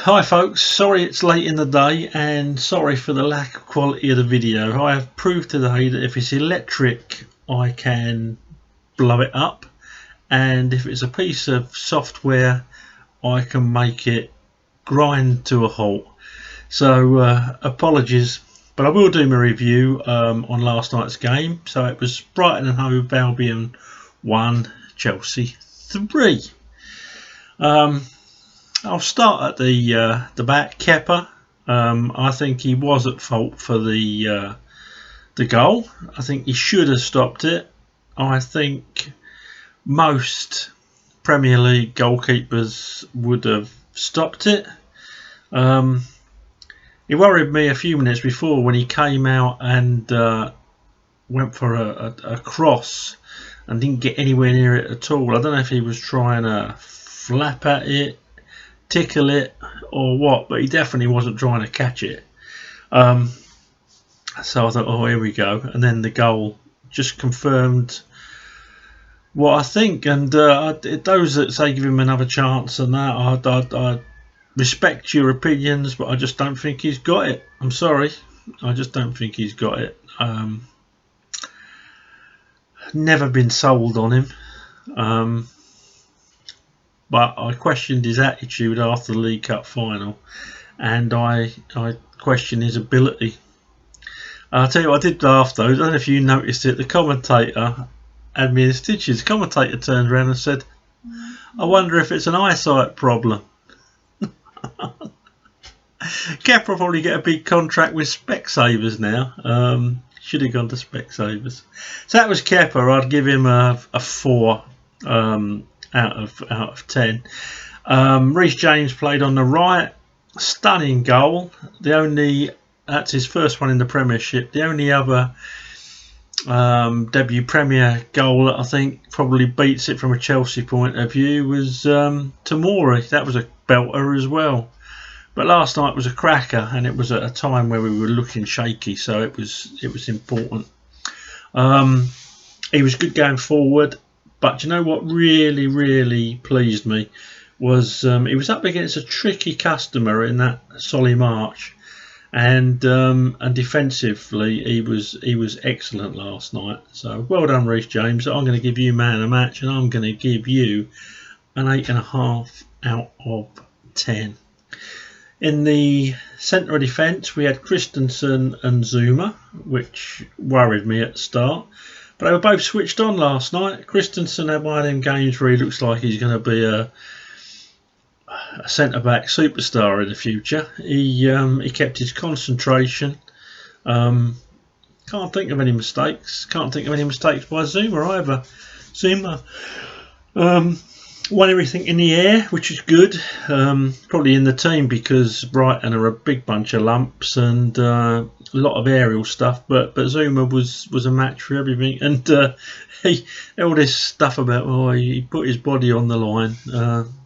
Hi folks, sorry it's late in the day and sorry for the lack of quality of the video. I have proved today that if it's electric I can blow it up, and if it's a piece of software I can make it grind to a halt. So apologies, but I will do my review on last night's game. So it was Brighton and Hove Albion 1, Chelsea 3. I'll start at the back. Kepa, I think he was at fault for the goal. I think he should have stopped it. I think most Premier League goalkeepers would have stopped it. He worried me a few minutes before when he came out and went for a cross and didn't get anywhere near it at all. I don't know if he was trying to flap at it, tickle it or what, but he definitely wasn't trying to catch it. So I thought, oh, here we go. And then the goal just confirmed what I think. And those that say give him another chance and that, I respect your opinions, but I just don't think he's got it. I'm sorry, I just don't think he's got it. Never been sold on him. But I questioned his attitude after the League Cup final, and I questioned his ability. I'll tell you what, I did laugh though. I don't know if you noticed it. The commentator had me in stitches. The commentator turned around and said, "I wonder if it's an eyesight problem." Kepa will probably get a big contract with Specsavers now. Should have gone to Specsavers. So that was Kepa. I'd give him a 4. Out of 10. Reece James played on the right. Stunning goal. That's his first one in the Premiership. The only other debut Premier goal that I think probably beats it from a Chelsea point of view was Tomori. That was a belter as well. But last night was a cracker, and it was at a time where we were looking shaky, so it was important. He was good going forward. But you know what really pleased me was he was up against a tricky customer in that Solly March, and defensively he was excellent last night. So well done, Reece James. I'm going to give you man of the match, and I'm going to give you an 8.5 out of 10. In the centre of defence we had Christensen and Zuma, which worried me at the start. But they were both switched on last night. Christensen had one of them games where he looks like he's going to be a centre-back superstar in the future. He kept his concentration. Can't think of any mistakes. Can't think of any mistakes by Zuma either. Zuma won everything in the air, which is good. Probably in the team because Brighton are a big bunch of lumps and a lot of aerial stuff. But Zuma was a match for everything, and all this stuff about he put his body on the line.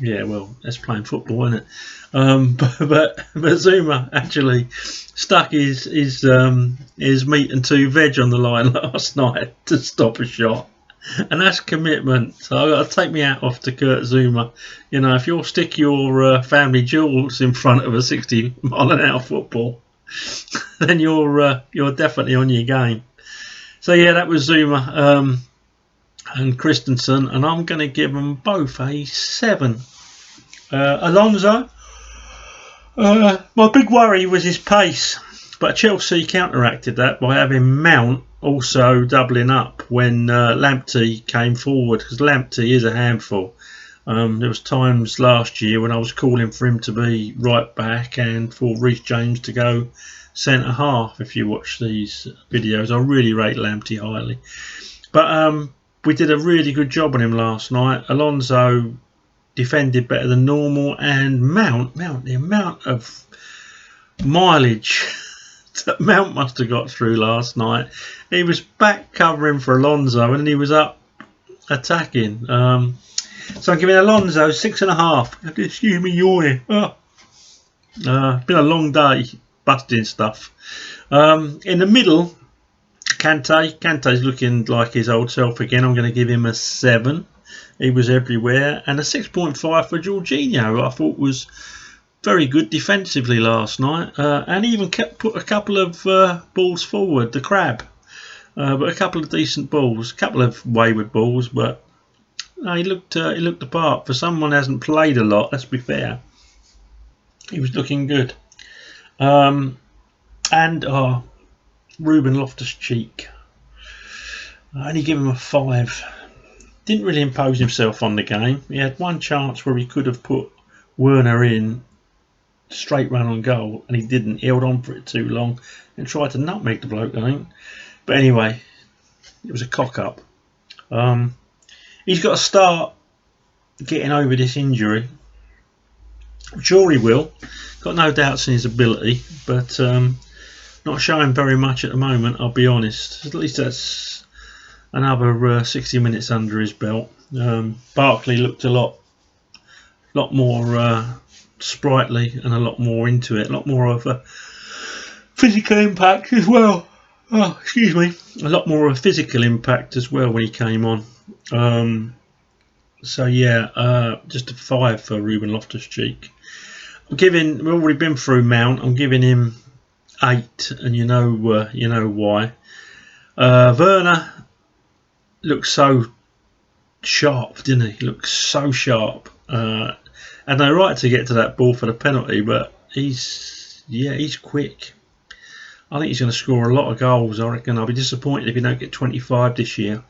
Yeah, well, that's playing football, isn't it? But Zuma actually stuck his meat and 2 veg on the line last night to stop a shot. And that's commitment. So I've got to take me hat off to Kurt Zuma. You know, if you'll stick your family jewels in front of a 60-mile-an-hour football, then you're definitely on your game. So yeah, that was Zuma and Christensen, and I'm going to give them both a 7. Alonso, my big worry was his pace, but Chelsea counteracted that by having Mount also doubling up when Lamptey came forward, because Lamptey is a handful. There was times last year when I was calling for him to be right back and for Reece James to go centre half. If you watch these videos, I really rate Lamptey highly. But we did a really good job on him last night. Alonso defended better than normal, and Mount, the amount of mileage that Mount must have got through last night. He was back covering for Alonso, and then he was up attacking. So I'm giving Alonso 6.5. Excuse me yawning. Been a long day busting stuff. In the middle, Kante's looking like his old self again. I'm going to give him a 7. He was everywhere. And a 6.5 for Jorginho, I thought was very good defensively last night, and even put a couple of balls forward, the crab. But a couple of decent balls, a couple of wayward balls, but he looked the part. For someone who hasn't played a lot, let's be fair, he was looking good. And Ruben Loftus-Cheek, I only give him a 5. Didn't really impose himself on the game. He had one chance where he could have put Werner in, straight run on goal, and he didn't. He held on for it too long and tried to nutmeg the bloke, I think. But anyway, it was a cock-up. He's got to start getting over this injury. I'm sure he will. Got no doubts in his ability, but not showing very much at the moment, I'll be honest. At least that's another 60 minutes under his belt. Barkley looked a lot more sprightly and a lot more into it, a lot more of a physical impact as well. Oh, excuse me. A lot more of a physical impact as well when he came on. So yeah, just a 5 for Ruben Loftus-Cheek. We've already been through Mount. I'm giving him 8, and you know why. Werner looked so sharp, didn't he? Looked so sharp. Had no right to get to that ball for the penalty, but he's quick. I think he's going to score a lot of goals. I reckon I'll be disappointed if he don't get 25 this year.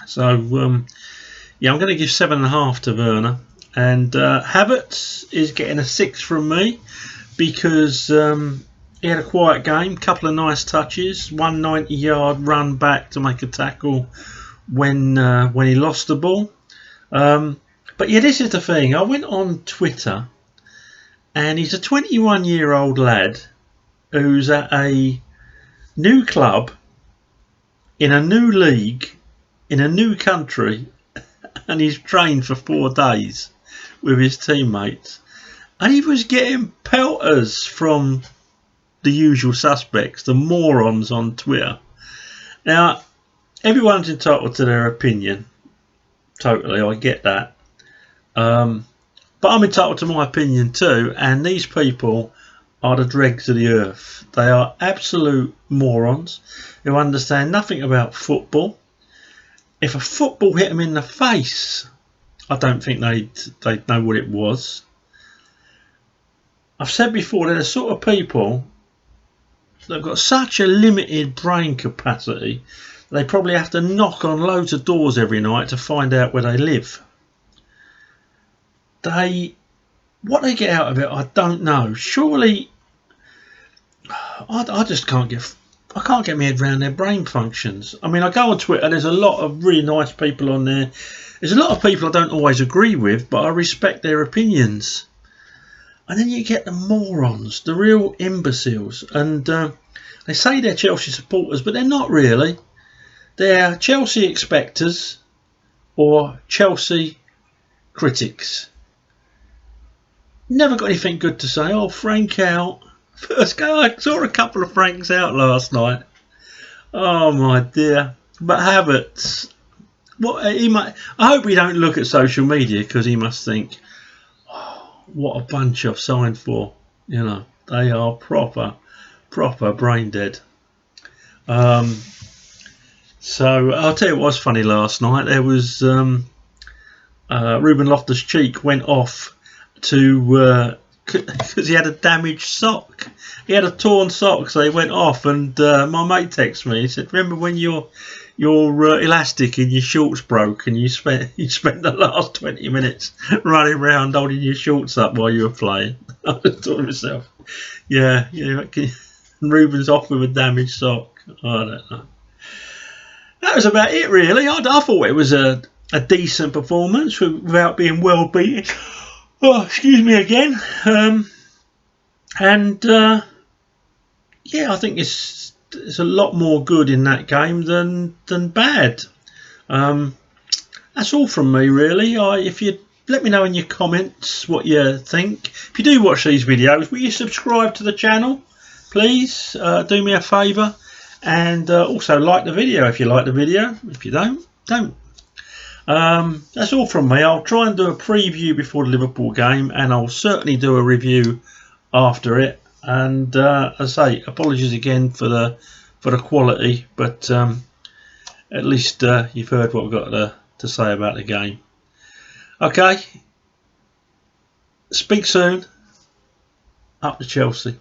So yeah, I'm going to give 7.5 to Werner, and Havertz is getting a 6 from me because he had a quiet game, couple of nice touches, 190-yard run back to make a tackle when he lost the ball. But yeah, this is the thing. I went on Twitter, and he's a 21-year-old lad who's at a new club, in a new league, in a new country, and he's trained for 4 days with his teammates. And he was getting pelters from the usual suspects, the morons on Twitter. Now, everyone's entitled to their opinion. Totally, I get that. But I'm entitled to my opinion too, and these people are the dregs of the earth. They are absolute morons who understand nothing about football. If a football hit them in the face, I don't think they'd know what it was. I've said before, they're the sort of people that have got such a limited brain capacity, they probably have to knock on loads of doors every night to find out where they live. What they get out of it, I don't know. Surely, I just can't get my head around their brain functions. I mean, I go on Twitter, there's a lot of really nice people on there. There's a lot of people I don't always agree with, but I respect their opinions. And then you get the morons, the real imbeciles. And they say they're Chelsea supporters, but they're not really. They're Chelsea expectors or Chelsea critics. Never got anything good to say. Oh, Frank out. First go, I saw a couple of Franks out last night. Oh my dear. But Havertz, I hope we don't look at social media, because he must think, oh, what a bunch I've signed for. You know, they are proper brain dead. So I'll tell you what was funny last night. There was Ruben Loftus-Cheek went off to because he had a damaged sock. He had a torn sock, so he went off. And my mate texted me. He said, "Remember when your elastic in your shorts broke, and you spent the last 20 minutes running around holding your shorts up while you were playing?" I just thought to myself, yeah. Ruben's off with a damaged sock. I don't know. That was about it, really. I thought it was a decent performance without being well beaten. Oh, excuse me again. Yeah, I think it's a lot more good in that game than bad. That's all from me, really. If you let me know in your comments what you think. If you do watch these videos, will you subscribe to the channel? Please do me a favour. And also like the video if you like the video. If you don't. That's all from me. I'll try and do a preview before the Liverpool game, and I'll certainly do a review after it. And as I say, apologies again for the quality, but at least you've heard what we've got to say about the game. Okay, speak soon. Up to Chelsea.